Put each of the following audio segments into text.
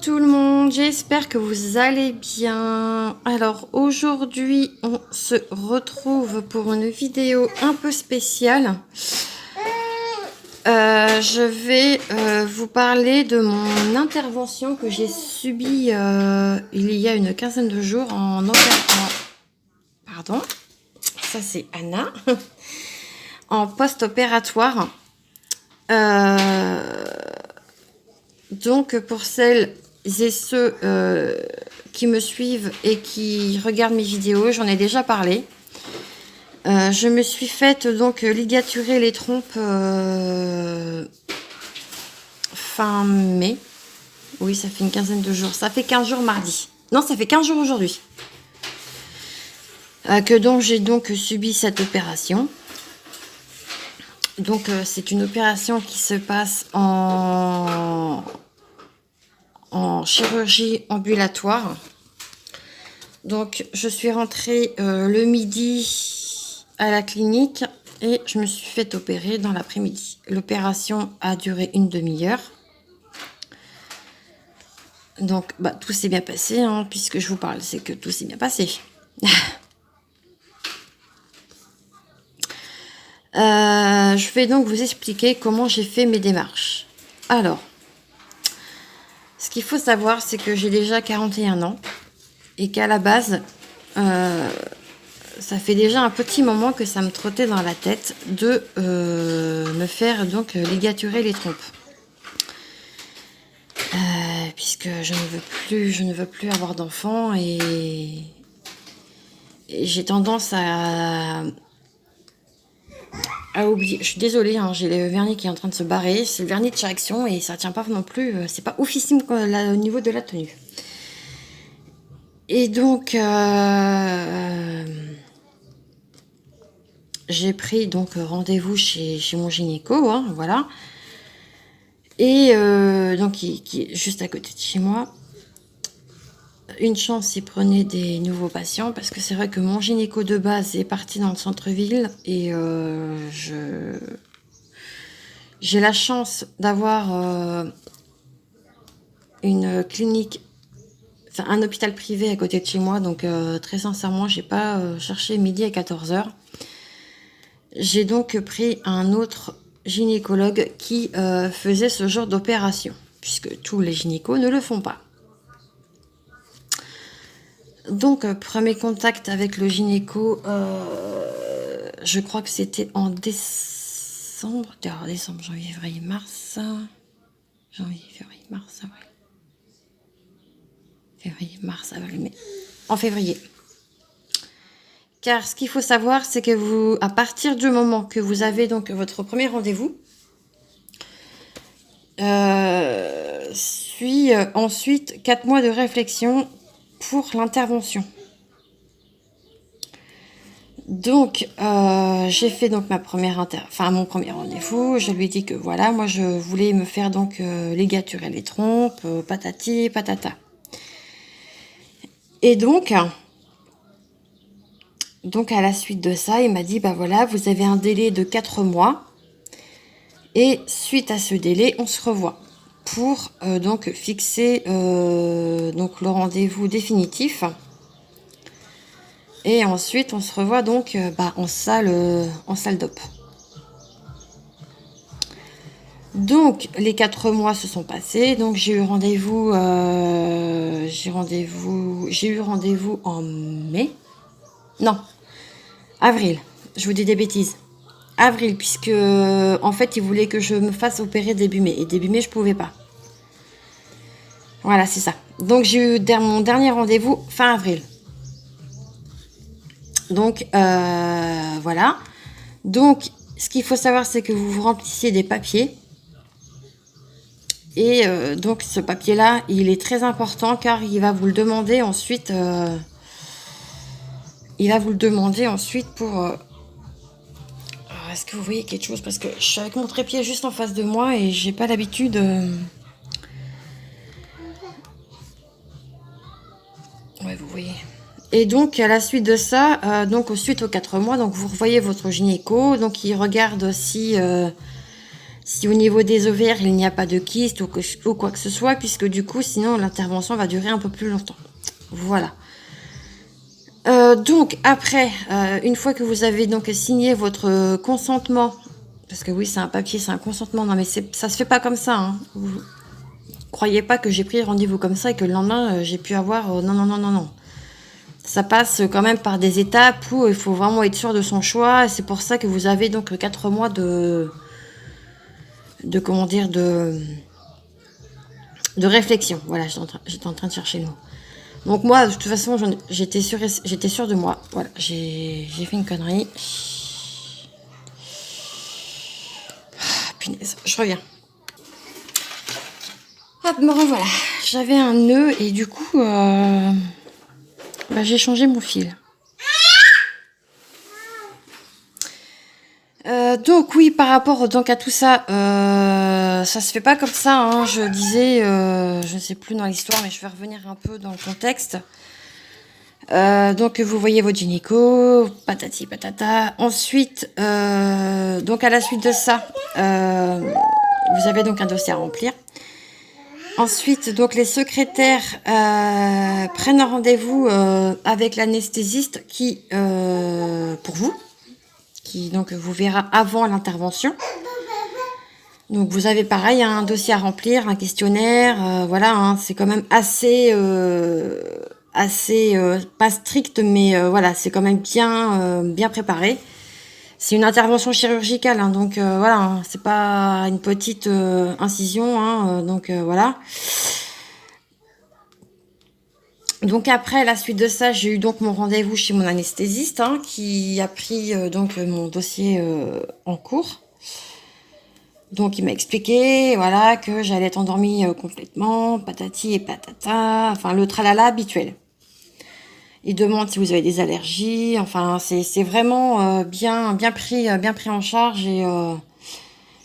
tout le monde, j'espère que vous allez bien. Alors aujourd'hui on se retrouve pour une vidéo un peu spéciale. Je vais vous parler de mon intervention que j'ai subie il y a une quinzaine de jours Pardon, ça c'est Anna. En post-opératoire. Donc pour celles et ceux qui me suivent et qui regardent mes vidéos, j'en ai déjà parlé. Je me suis faite donc ligaturer les trompes fin mai. Oui, ça fait une quinzaine de jours. Ça fait 15 jours mardi. Non, ça fait 15 jours aujourd'hui. J'ai donc subi cette opération. Donc c'est une opération qui se passe en chirurgie ambulatoire. Donc je suis rentrée le midi à la clinique et je me suis fait opérer dans l'après-midi. L'opération a duré une demi-heure. Donc tout s'est bien passé, hein, puisque je vous parle, c'est que tout s'est bien passé. Je vais donc vous expliquer comment j'ai fait mes démarches. Alors, ce qu'il faut savoir, c'est que j'ai déjà 41 ans et qu'à la base, ça fait déjà un petit moment que ça me trottait dans la tête de me faire donc ligaturer les trompes. Puisque je ne veux plus avoir d'enfants et j'ai tendance à oublier. Je suis désolée, hein, j'ai le vernis qui est en train de se barrer. C'est le vernis de chez Action et ça tient pas non plus. C'est pas oufissime au niveau de la tenue. Et donc, j'ai pris donc rendez-vous chez mon gynéco, hein, voilà. Et donc, qui est juste à côté de chez moi. Une chance, il prenait des nouveaux patients parce que c'est vrai que mon gynéco de base est parti dans le centre-ville et j'ai la chance d'avoir une clinique, enfin un hôpital privé à côté de chez moi. Donc très sincèrement, j'ai pas cherché midi à 14h. J'ai donc pris un autre gynécologue qui faisait ce genre d'opération, puisque tous les gynécos ne le font pas. Donc, premier contact avec le gynéco, je crois que c'était en décembre, janvier, février, mars, avril. Février, mars, avril, mai. En février. Car ce qu'il faut savoir, c'est que vous, à partir du moment que vous avez donc votre premier rendez-vous, suit ensuite 4 mois de réflexion pour l'intervention. Donc j'ai fait donc mon premier rendez-vous. Je lui ai dit que voilà, moi je voulais me faire donc ligaturer les trompes, patati patata. Et donc à la suite de ça, il m'a dit voilà, vous avez un délai de 4 mois et suite à ce délai, on se revoit pour donc fixer donc le rendez-vous définitif. Et ensuite, on se revoit donc en salle d'op. Donc, les 4 mois se sont passés. Donc, j'ai eu rendez-vous en mai. Non, avril. Je vous dis des bêtises. Avril, puisque en fait, ils voulaient que je me fasse opérer début mai. Et début mai, je pouvais pas. Voilà, c'est ça. Donc, j'ai eu mon dernier rendez-vous fin avril. Donc, voilà. Donc, ce qu'il faut savoir, c'est que vous remplissez des papiers. Et donc, ce papier-là, il est très important car il va vous le demander ensuite. Pour... Est-ce que vous voyez quelque chose? Parce que je suis avec mon trépied juste en face de moi et j'ai pas l'habitude... Ouais, vous voyez... Et donc, à la suite de ça, suite aux 4 mois, donc vous revoyez votre gynéco, donc il regarde si si au niveau des ovaires, il n'y a pas de kyste ou quoi que ce soit, puisque du coup, sinon, l'intervention va durer un peu plus longtemps. Voilà. Donc, après, une fois que vous avez donc signé votre consentement, parce que oui, c'est un papier, c'est un consentement, non mais ça se fait pas comme ça, hein. Vous croyez pas que j'ai pris rendez-vous comme ça et que le lendemain, j'ai pu avoir... non, non, non, non, non. Ça passe quand même par des étapes où il faut vraiment être sûr de son choix. Et c'est pour ça que vous avez donc 4 mois de comment dire, de réflexion. Voilà, j'étais en train de chercher le mot. Donc moi, de toute façon, j'étais sûre de moi. Voilà, j'ai fait une connerie. Ah, punaise, je reviens. Hop, me revoilà. J'avais un nœud et du coup, j'ai changé mon fil. Donc oui, par rapport donc à tout ça, ça se fait pas comme ça, hein. Je disais, je ne sais plus dans l'histoire, mais je vais revenir un peu dans le contexte. Donc vous voyez votre gynéco, patati patata. Ensuite, donc à la suite de ça, vous avez donc un dossier à remplir. Ensuite, donc les secrétaires prennent un rendez-vous avec l'anesthésiste qui, pour vous, qui donc vous verra avant l'intervention. Donc vous avez pareil un dossier à remplir, un questionnaire, voilà, hein, c'est quand même assez pas strict, mais voilà, c'est quand même bien préparé. C'est une intervention chirurgicale, hein, donc voilà, hein, c'est pas une petite incision, hein, donc voilà. Donc après, la suite de ça, j'ai eu donc mon rendez-vous chez mon anesthésiste, hein, qui a pris donc mon dossier en cours. Donc il m'a expliqué, voilà, que j'allais être endormie complètement, patati et patata, enfin le tralala habituel. Il demande si vous avez des allergies, enfin c'est vraiment bien pris en charge et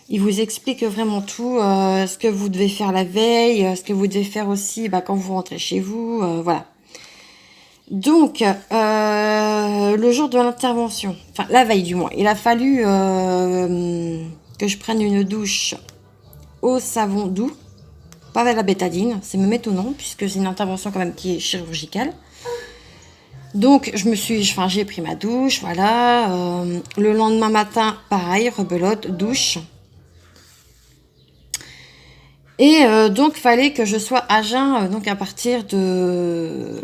il vous explique vraiment tout, ce que vous devez faire la veille, ce que vous devez faire aussi quand vous rentrez chez vous, voilà. Donc, le jour de l'intervention, enfin la veille du moins, il a fallu que je prenne une douche au savon doux, pas avec la bétadine, c'est même étonnant puisque c'est une intervention quand même qui est chirurgicale. Donc j'ai pris ma douche, voilà. Le lendemain matin, pareil, rebelote, douche. Et donc fallait que je sois à jeun donc à partir de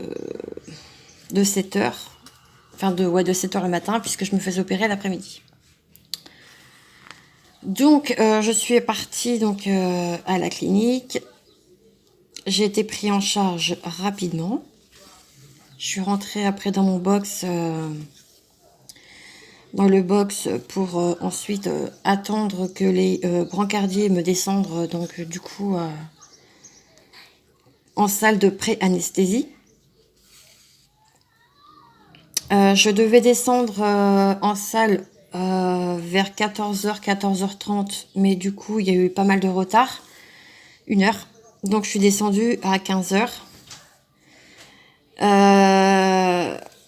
7h. Enfin de 7h le matin puisque je me faisais opérer l'après-midi. Donc je suis partie donc à la clinique. J'ai été pris en charge rapidement. Je suis rentrée après dans mon box, dans le box pour ensuite attendre que les brancardiers me descendent donc du coup en salle de pré-anesthésie. Je devais descendre en salle vers 14h, 14h30, mais du coup il y a eu pas mal de retard, 1h. Donc je suis descendue à 15h.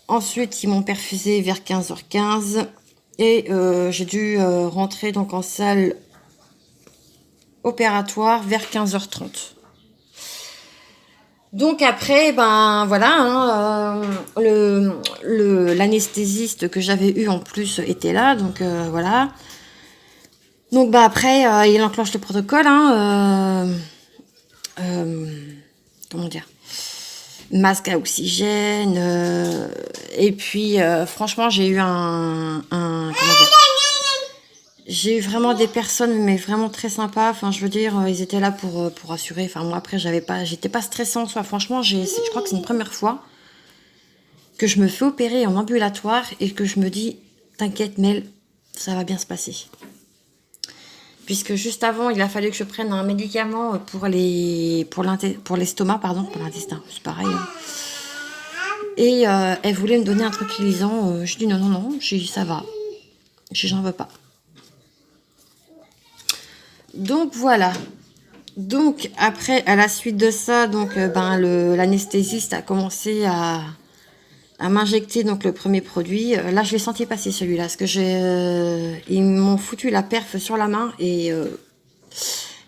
Ensuite, ils m'ont perfusé vers 15h15 et j'ai dû rentrer donc en salle opératoire vers 15h30. Donc après, voilà, hein, l'anesthésiste que j'avais eu en plus était là, donc voilà. Donc après, il enclenche le protocole, hein, comment dire, masque à oxygène, et puis franchement j'ai eu comment dire, j'ai eu vraiment des personnes mais vraiment très sympas, enfin je veux dire ils étaient là pour assurer, enfin moi après j'étais pas stressante, soit franchement je crois que c'est une première fois que je me fais opérer en ambulatoire et que je me dis t'inquiète Mel, ça va bien se passer. Puisque juste avant, il a fallu que je prenne un médicament pour l'estomac, pardon, pour l'intestin, c'est pareil. Hein. Et elle voulait me donner un tranquillisant. Je dis non, non, non, j'ai dit ça va. J'en veux pas. Donc voilà. Donc après, à la suite de ça, donc l'anesthésiste a commencé à m'injecter donc le premier produit. Là, je l'ai senti passer celui-là, parce que ils m'ont foutu la perf sur la main et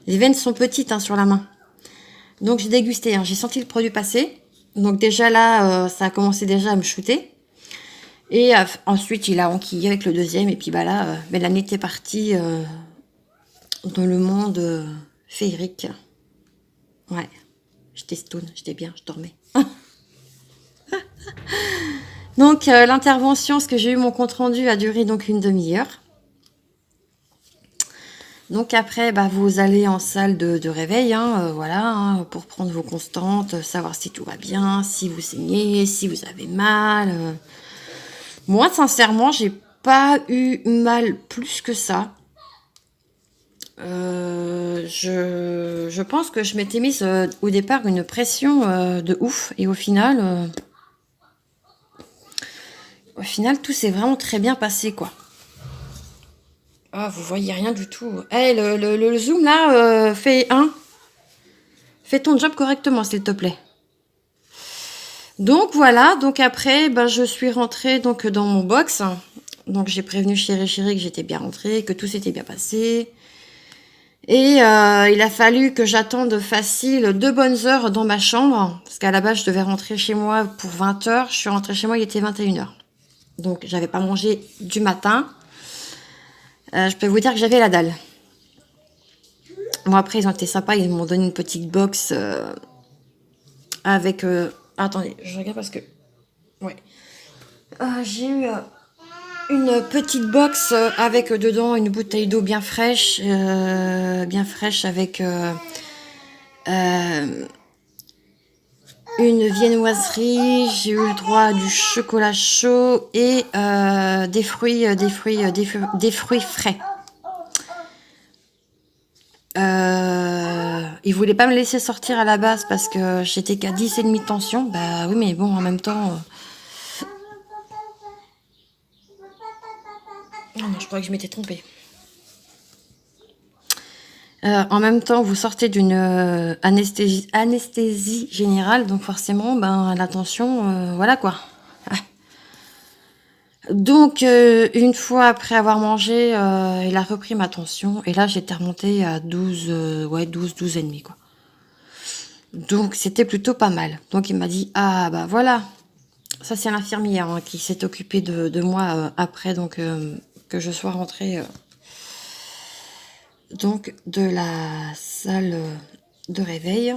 Les veines sont petites hein, sur la main. Donc j'ai dégusté, hein. J'ai senti le produit passer. Donc déjà là, ça a commencé déjà à me shooter. Et ensuite, il a enquillé avec le deuxième. Et puis bah là, Mélanie était partie dans le monde féerique. Ouais, j'étais stone, j'étais bien, je dormais. Donc l'intervention, ce que j'ai eu mon compte rendu a duré donc une demi-heure. Donc après, bah, vous allez en salle de réveil, hein, voilà, hein, pour prendre vos constantes, savoir si tout va bien, si vous saignez, si vous avez mal. Moi, sincèrement, j'ai pas eu mal plus que ça. Je pense que je m'étais mise au départ une pression de ouf et au final, tout s'est vraiment très bien passé, quoi. Ah, vous voyez rien du tout. Eh, le zoom là, fais ton job correctement, s'il te plaît. Donc voilà, donc après, ben, je suis rentrée donc dans mon box. Donc j'ai prévenu Chéri que j'étais bien rentrée, que tout s'était bien passé. Et il a fallu que j'attende facile 2 bonnes heures dans ma chambre. Parce qu'à la base, je devais rentrer chez moi pour 20 heures. Je suis rentrée chez moi, il était 21 heures. Donc j'avais pas mangé du matin. Je peux vous dire que j'avais la dalle. Bon après, ils ont été sympas, ils m'ont donné une petite box avec... attendez, je regarde parce que... Ouais. J'ai eu une petite box avec dedans une bouteille d'eau bien fraîche avec une viennoiserie. J'ai eu le droit à du chocolat chaud et des fruits frais. Ils voulaient pas me laisser sortir à la base parce que j'étais qu'à 10,5 de tension. Bah oui, mais bon, en même temps... Oh non, je crois que je m'étais trompée. En même temps, vous sortez d'une anesthésie générale, donc forcément, ben, la tension, voilà quoi. Ah. Donc, une fois après avoir mangé, il a repris ma tension, et là, j'étais remontée à 12, 12 et demi, quoi. Donc, c'était plutôt pas mal. Donc, il m'a dit, ah, bah voilà. Ça, c'est l'infirmière hein, qui s'est occupée de moi après, donc, que je sois rentrée... donc de la salle de réveil.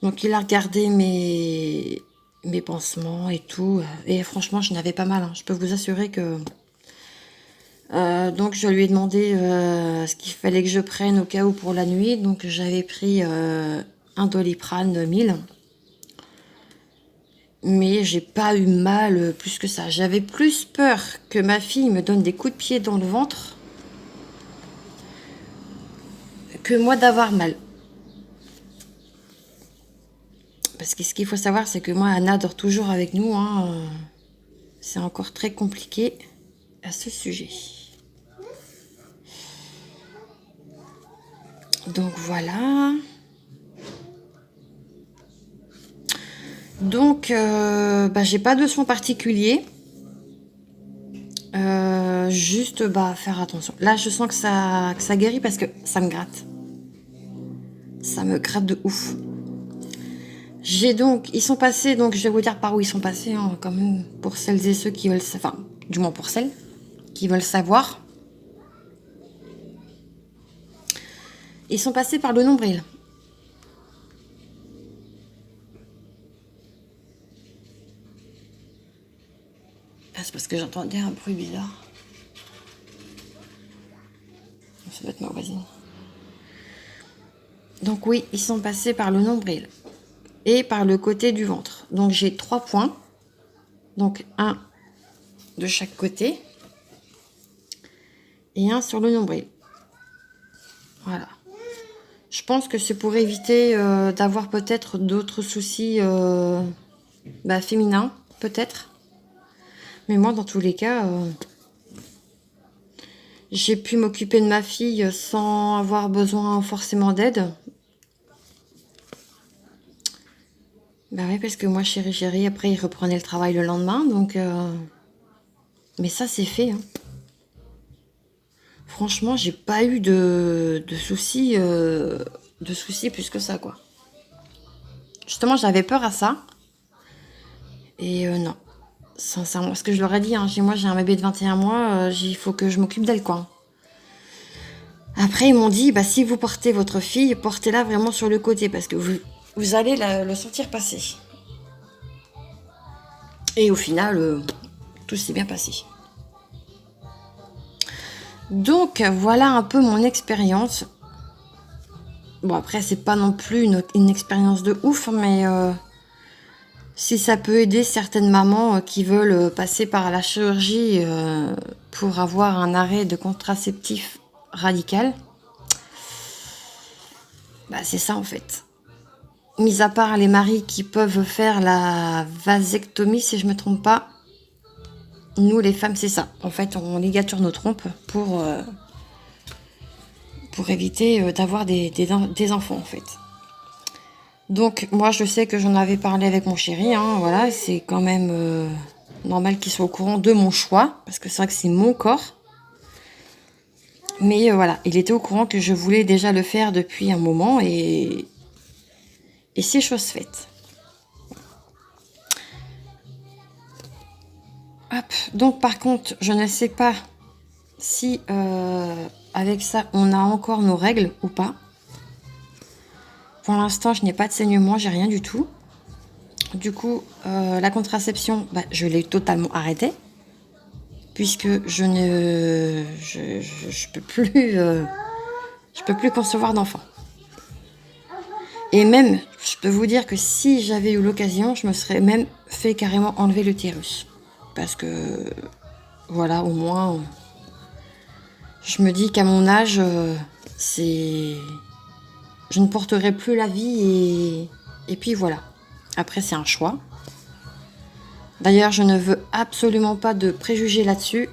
Donc il a regardé mes pansements et tout. Et franchement, je n'avais pas mal. Hein. Je peux vous assurer que... donc je lui ai demandé ce qu'il fallait que je prenne au cas où pour la nuit. Donc j'avais pris un Doliprane 1000. Mais j'ai pas eu mal plus que ça. J'avais plus peur que ma fille me donne des coups de pied dans le ventre que moi d'avoir mal. Parce que ce qu'il faut savoir, c'est que moi, Anna dort toujours avec nous. Hein. C'est encore très compliqué à ce sujet. Donc voilà. Donc, bah, j'ai pas de son particulier. Juste, bah, faire attention. Là, je sens que ça guérit parce que ça me gratte. Ça me gratte de ouf. Ils sont passés, donc je vais vous dire par où ils sont passés, hein, quand même, pour celles et ceux qui veulent, enfin, du moins pour celles qui veulent savoir. Ils sont passés par le nombril. Ah, c'est parce que j'entendais un bruit bizarre. Ça doit être ma voisine. Donc oui, ils sont passés par le nombril et par le côté du ventre. Donc j'ai 3 points. Donc un de chaque côté et un sur le nombril. Voilà. Je pense que c'est pour éviter d'avoir peut-être d'autres soucis féminins, peut-être. Mais moi, dans tous les cas, j'ai pu m'occuper de ma fille sans avoir besoin forcément d'aide. Bah oui, parce que moi, chéri, après, il reprenait le travail le lendemain, donc... Mais ça, c'est fait. Hein. franchement, j'ai pas eu de soucis plus que ça, quoi. Justement, j'avais peur à ça. Et non, sincèrement, parce que je leur ai dit, hein, moi j'ai un bébé de 21 mois, il faut que je m'occupe d'elle, quoi. Après, ils m'ont dit, bah, si vous portez votre fille, portez-la vraiment sur le côté, parce que vous allez le sentir passer. Et au final, tout s'est bien passé. Donc, voilà un peu mon expérience. Bon, après, c'est pas non plus une expérience de ouf, mais si ça peut aider certaines mamans qui veulent passer par la chirurgie pour avoir un arrêt de contraceptif radical, bah, c'est ça en fait. Mis à part les maris qui peuvent faire la vasectomie, si je me trompe pas, nous les femmes c'est ça. En fait, on ligature nos trompes pour éviter d'avoir des enfants en fait. Donc moi je sais que j'en avais parlé avec mon chéri, hein, voilà, c'est quand même normal qu'il soit au courant de mon choix, parce que c'est vrai que c'est mon corps. Mais voilà, il était au courant que je voulais déjà le faire depuis un moment et c'est chose faite. Hop. Donc par contre, je ne sais pas si avec ça on a encore nos règles ou pas. Pour l'instant, je n'ai pas de saignement, j'ai rien du tout. Du coup, la contraception, bah, je l'ai totalement arrêtée. Puisque je peux plus concevoir d'enfant. Et même, je peux vous dire que si j'avais eu l'occasion, je me serais même fait carrément enlever l'utérus. Parce que, voilà, au moins, je me dis qu'à mon âge, je ne porterai plus la vie et puis voilà. Après, c'est un choix. D'ailleurs, je ne veux absolument pas de préjugés là-dessus.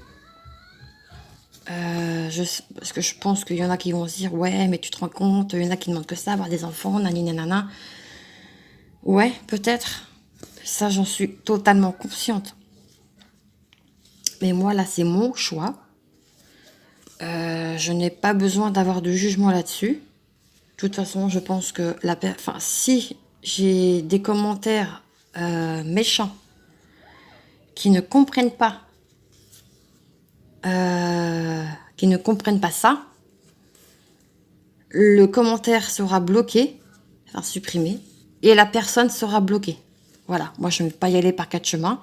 Parce que je pense qu'il y en a qui vont se dire ouais, mais tu te rends compte, il y en a qui demandent que ça, avoir des enfants, nanana. Ouais, peut-être. Ça, j'en suis totalement consciente. Mais moi, là, c'est mon choix. Je n'ai pas besoin d'avoir de jugement là-dessus. De toute façon, je pense que si j'ai des commentaires méchants qui ne comprennent pas ça, le commentaire sera bloqué, enfin supprimé, et la personne sera bloquée. Voilà, moi je ne vais pas y aller par quatre chemins.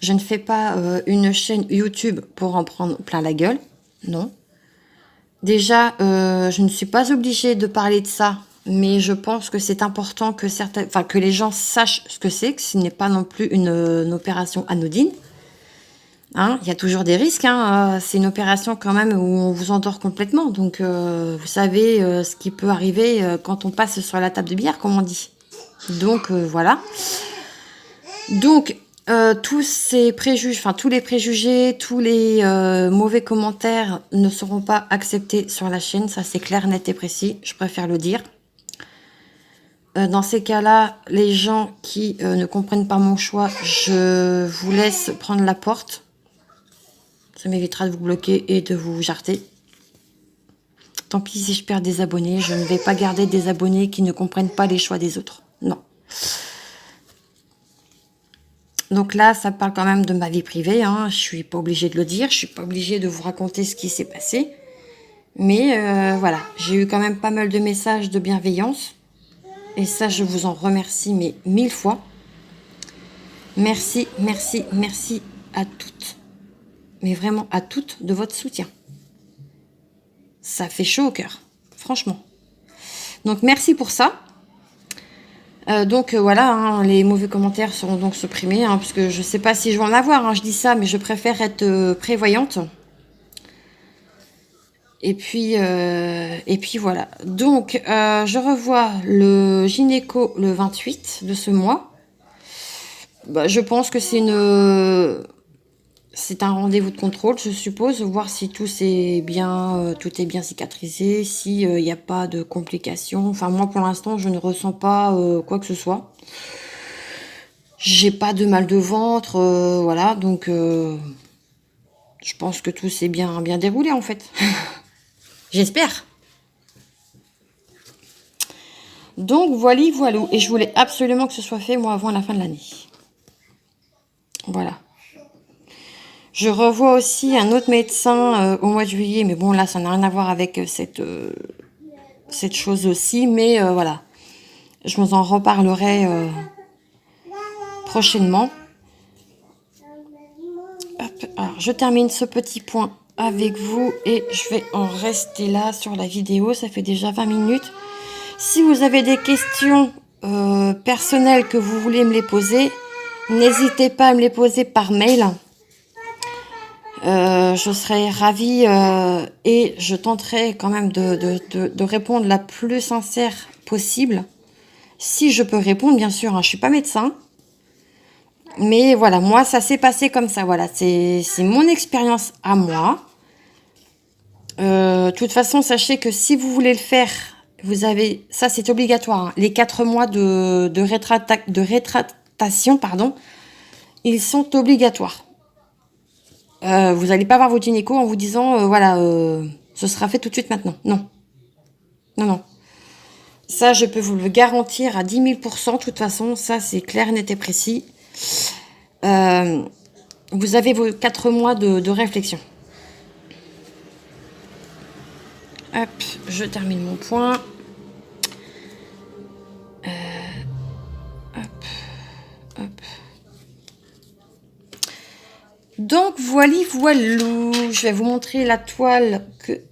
Je ne fais pas une chaîne YouTube pour en prendre plein la gueule, non. Déjà, je ne suis pas obligée de parler de ça, mais je pense que c'est important que que les gens sachent ce que ce n'est pas non plus une opération anodine. Hein, il y a toujours des risques, hein. C'est une opération quand même où on vous endort complètement. Donc, vous savez ce qui peut arriver quand on passe sur la table de billard, comme on dit. Donc, voilà. Donc, tous les préjugés, tous les mauvais commentaires ne seront pas acceptés sur la chaîne. Ça, c'est clair, net et précis. Je préfère le dire. Dans ces cas-là, les gens qui ne comprennent pas mon choix, je vous laisse prendre la porte. Ça m'évitera de vous bloquer et de vous jarter. Tant pis si je perds des abonnés, je ne vais pas garder des abonnés qui ne comprennent pas les choix des autres. Non. Donc là, ça parle quand même de ma vie privée. Hein. Je suis pas obligée de le dire. Je suis pas obligée de vous raconter ce qui s'est passé. Mais voilà, j'ai eu quand même pas mal de messages de bienveillance. Et ça, je vous en remercie, mais 1000 fois. Merci, merci, merci à toutes. Mais vraiment à toutes de votre soutien. Ça fait chaud au cœur, franchement. Donc merci pour ça. Voilà, hein, les mauvais commentaires seront donc supprimés, hein, parce que je ne sais pas si je vais en avoir, hein, je dis ça, mais je préfère être prévoyante. Et puis voilà. Donc, je revois le gynéco le 28 de ce mois. Bah, je pense que c'est un rendez-vous de contrôle, je suppose, voir si tout est bien cicatrisé, s'il n'y a pas de complications. Enfin, moi, pour l'instant, je ne ressens pas quoi que ce soit. J'ai pas de mal de ventre, voilà, donc Je pense que tout s'est bien déroulé en fait. J'espère. Donc voilà, voilà. Et je voulais absolument que ce soit fait moi avant la fin de l'année. Voilà. Je revois aussi un autre médecin au mois de juillet, mais bon là ça n'a rien à voir avec cette chose aussi, mais voilà. Je vous en reparlerai prochainement. Hop, alors je termine ce petit point avec vous et je vais en rester là sur la vidéo. Ça fait déjà 20 minutes. Si vous avez des questions personnelles que vous voulez me les poser, n'hésitez pas à me les poser par mail. Je serai ravie et je tenterai quand même de répondre la plus sincère possible. Si je peux répondre, bien sûr, hein, je suis pas médecin. Mais voilà, moi, ça s'est passé comme ça. Voilà, c'est mon expérience à moi. De toute façon, sachez que si vous voulez le faire, vous avez... Ça, c'est obligatoire. Hein, les 4 mois de rétractation, pardon, ils sont obligatoires. Vous n'allez pas voir votre gynéco en vous disant, voilà, ce sera fait tout de suite maintenant. Non. Non, non. Ça, je peux vous le garantir à 10 000 %. De toute façon, ça, c'est clair, net et précis. Vous avez vos 4 mois de réflexion. Hop, je termine mon point. Hop, hop. Donc, voilou. Je vais vous montrer la toile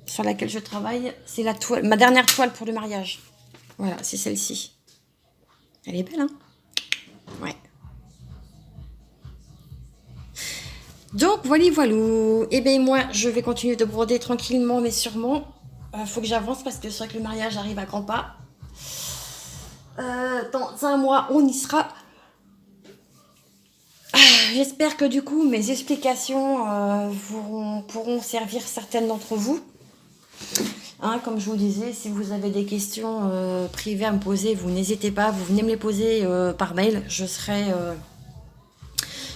sur laquelle je travaille. C'est la toile, ma dernière toile pour le mariage. Voilà, c'est celle-ci. Elle est belle, hein? Ouais. Donc, voilou. Et bien, moi, je vais continuer de broder tranquillement, mais sûrement. Faut que j'avance parce que c'est vrai que le mariage arrive à grands pas. Dans un mois, on y sera. J'espère que du coup, mes explications pourront servir certaines d'entre vous. Hein, comme je vous disais, si vous avez des questions privées à me poser, vous n'hésitez pas, vous venez me les poser par mail.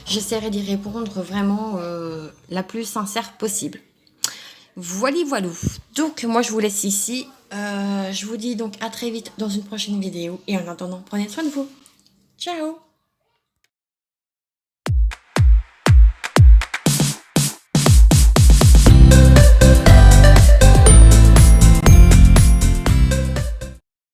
J'essaierai d'y répondre vraiment la plus sincère possible. Voilou. Donc, moi, je vous laisse ici. Je vous dis donc à très vite dans une prochaine vidéo. Et en attendant, prenez soin de vous. Ciao!